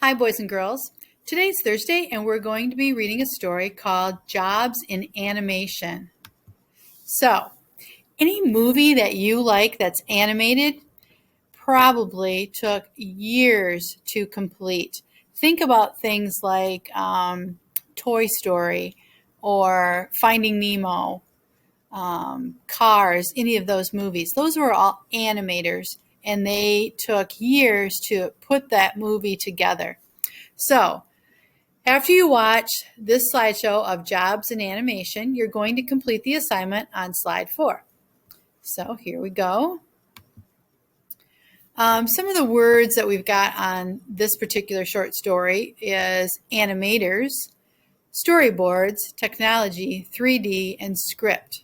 Hi, boys and girls. Today's Thursday, and we're going to be reading a story called Jobs in Animation. So, any movie that you like that's animated probably took years to complete. Think about things like Toy Story or Finding Nemo, Cars, any of those movies. Those were all animators, and they took years to put that movie together. So, after you watch this slideshow of jobs in animation, you're going to complete the assignment on slide 4. So here we go. Some of the words that we've got on this particular short story is animators, storyboards, technology, 3D, and script.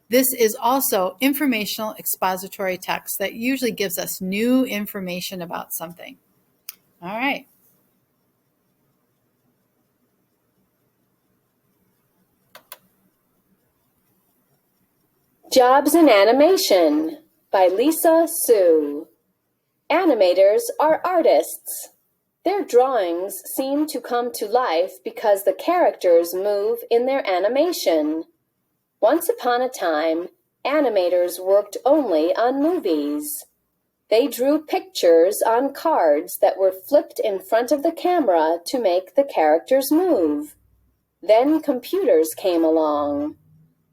This is also informational expository text that usually gives us new information about something. All right. Jobs in Animation by Lisa Su. Animators are artists. Their drawings seem to come to life because the characters move in their animation. Once upon a time, animators worked only on movies. They drew pictures on cards that were flipped in front of the camera to make the characters move. Then computers came along.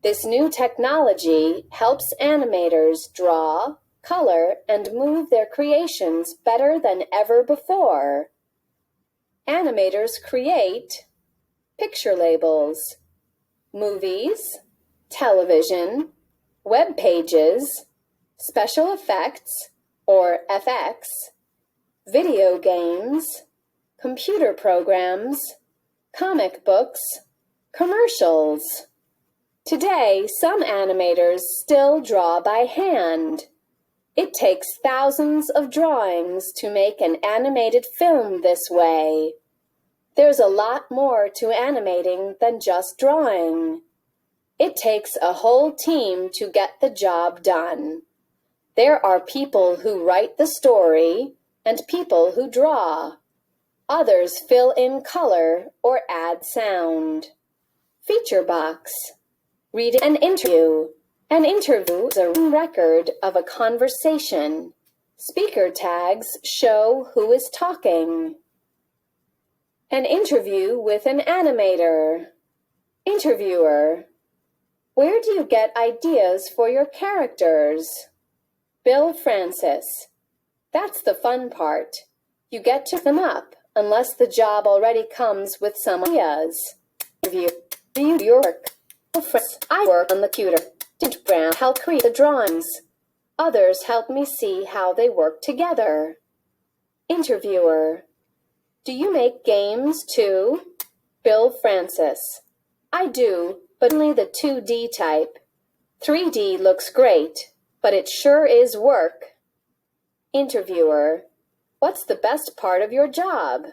This new technology helps animators draw, color, and move their creations better than ever before. Animators create picture labels, movies, television, web pages, special effects, or FX, video games, computer programs, comic books, commercials. Today, some animators still draw by hand. It takes thousands of drawings to make an animated film this way. There's a lot more to animating than just drawing. It takes a whole team to get the job done. There are people who write the story and people who draw. Others fill in color or add sound. Feature box. Read an interview. An interview is a record of a conversation. Speaker tags show who is talking. An interview with an animator. Interviewer. Where do you get ideas for your characters? Bill Francis. That's the fun part. You get to them up unless the job already comes with some ideas. Interview. Do your work. I work on the computer. Brown help create the drawings. Others help me see how they work together. Interviewer. Do you make games too? Bill Francis. I do, but only the 2D type. 3D looks great, but it sure is work. Interviewer. What's the best part of your job?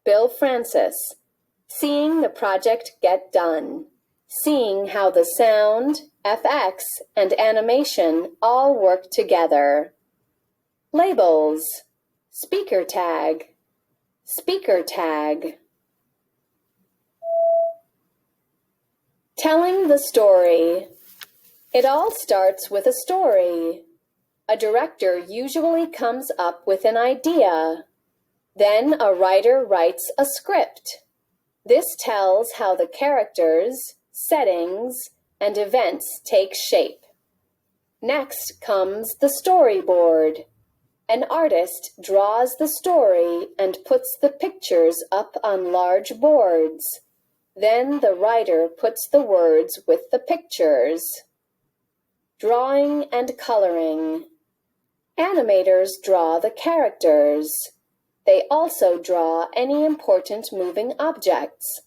Bill Francis. Seeing the project get done. Seeing how the sound, FX, and animation all work together. Labels. Speaker tag. Speaker tag. Telling the story. It all starts with a story. A director usually comes up with an idea. Then a writer writes a script. This tells how the characters, settings, and events take shape. Next comes the storyboard. An artist draws the story and puts the pictures up on large boards. Then the writer puts the words with the pictures. Drawing and coloring. Animators draw the characters. They also draw any important moving objects.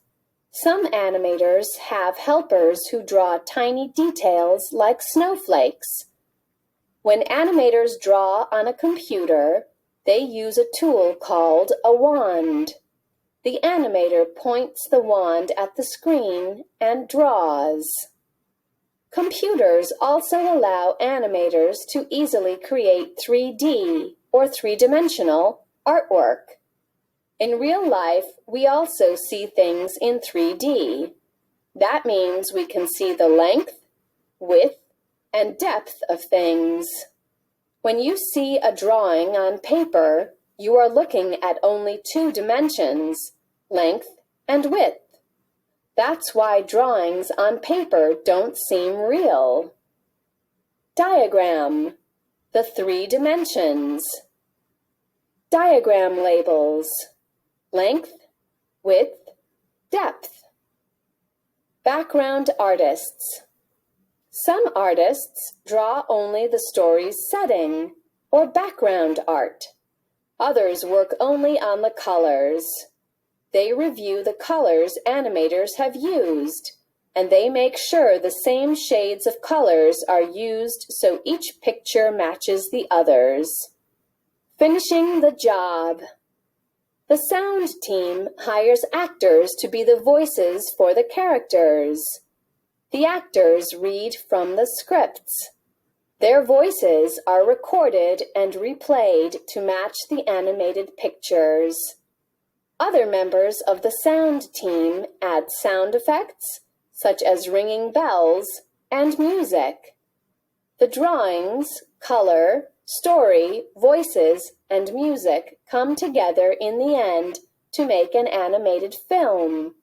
Some animators have helpers who draw tiny details like snowflakes. When animators draw on a computer, they use a tool called a wand. The animator points the wand at the screen and draws. Computers also allow animators to easily create 3D or three-dimensional artwork. In real life, we also see things in 3D. That means we can see the length, width, and depth of things. When you see a drawing on paper, you are looking at only two dimensions, length and width. That's why drawings on paper don't seem real. Diagram, the three dimensions. Diagram labels, length, width, depth. Background artists. Some artists draw only the story's setting or background art. Others work only on the colors. They review the colors animators have used, and they make sure the same shades of colors are used so each picture matches the others. Finishing the job. The sound team hires actors to be the voices for the characters. The actors read from the scripts. Their voices are recorded and replayed to match the animated pictures. Other members of the sound team add sound effects, such as ringing bells, and music. The drawings, color, story, voices, and music come together in the end to make an animated film.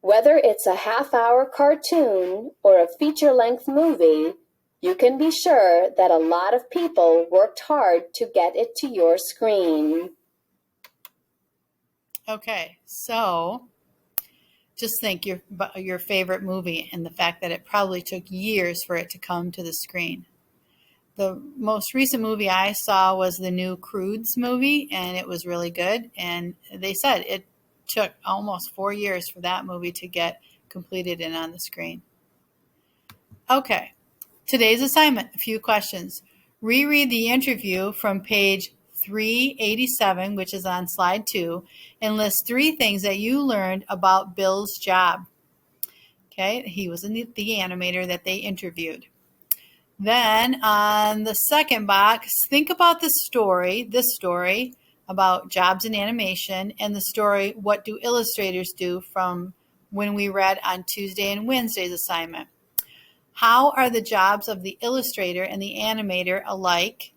Whether it's a half-hour cartoon or a feature-length movie, you can be sure that a lot of people worked hard to get it to your screen. Okay, so just think your favorite movie and the fact that it probably took years for it to come to the screen. The most recent movie I saw was the new Croods movie, and it was really good. And they said it took almost 4 years for that movie to get completed and on the screen. Okay, today's assignment, a few questions. Reread the interview from page 387, which is on slide 2, and list 3 things that you learned about Bill's job. Okay, he was the animator that they interviewed. Then on the second box, think about this story about jobs in animation, and the story, what do illustrators do, from when we read on Tuesday and Wednesday's assignment. How are the jobs of the illustrator and the animator alike?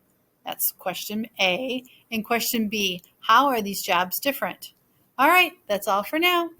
That's question A. And question B, how are these jobs different? All right, that's all for now.